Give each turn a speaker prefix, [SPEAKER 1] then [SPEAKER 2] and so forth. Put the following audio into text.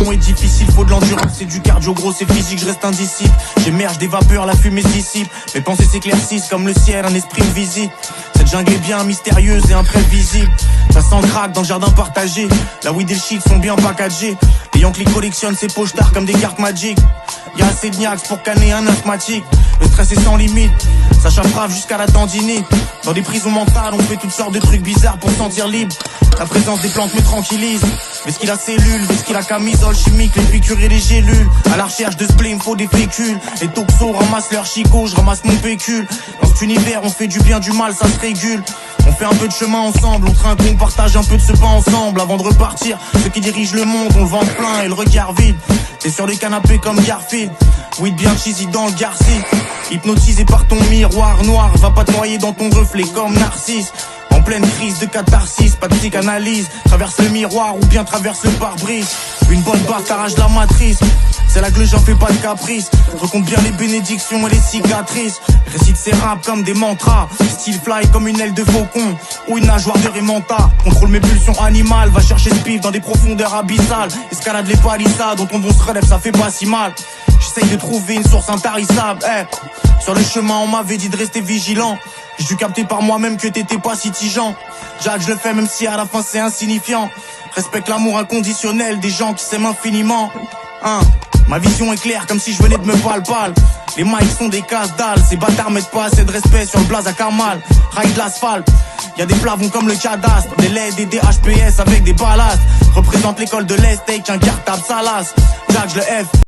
[SPEAKER 1] long et difficile, faut de l'endurance et du cardio gros, c'est physique, je reste indisciple. J'émerge des vapeurs, la fumée se dissipe. Mes pensées s'éclaircissent comme le ciel, un esprit me visite. Cette jungle est bien mystérieuse et imprévisible. Ça sent crack dans le jardin partagé. La weed et le shit sont bien packagés. Les Yankees collectionnent ces pochetars comme des cartes Magic. Y'a assez de niax pour canner un asthmatique. Le stress est sans limite, ça chaffrave jusqu'à la tendinite. Dans des prisons mentales, on fait toutes sortes de trucs bizarres pour se sentir libre. La présence des plantes me tranquillise. Whisky la cellule, whisky la camisole chimique, les piqûres et les gélules. À la recherche de spleen, faut des fécules. Les toxos ramassent leur chicot, je ramasse mon pécule. Dans cet univers, on fait du bien, du mal, ça se régule. On fait un peu de chemin ensemble, on trinque, on partage un peu de ce pain ensemble. Avant de repartir, ceux qui dirigent le monde ont le ventre plein et le regard vide. T'es sur les canapés comme Garfield, weed bien cheesy dans le Garci. Hypnotisé par ton miroir noir, va pas te noyer dans ton reflet comme Narcisse. En pleine crise de catharsis, pas de psychanalyse. Traverse le miroir ou bien traverse le pare-brise. Une bonne barre t'arrache la matrice. C'est là que le genre fait pas de caprice. Recompte bien les bénédictions et les cicatrices. Récite ses raps comme des mantras. Style fly comme une aile de faucon ou une nageoire de Raymanta. Contrôle mes pulsions animales, va chercher ce pif dans des profondeurs abyssales. Escalade les palissades, dont ton don se relève, ça fait pas si mal. J'essaye de trouver une source intarissable. Sur le chemin, on m'avait dit de rester vigilant. J'ai dû capter par moi-même que t'étais pas si tigeant. Jacques, je le fais même si à la fin c'est insignifiant. Respecte l'amour inconditionnel des gens qui s'aiment infiniment. Ma vision est claire comme si je venais de me pal-pal. Les mics sont des casse-dalles. Ces bâtards mettent pas assez de respect sur le blaze à Kamal. Ride l'asphalte. Y'a des plavons comme le cadastre. Des LED et des HPS avec des ballasts. Représente l'école de l'Est avec un cartable salace. Jacques, je le F.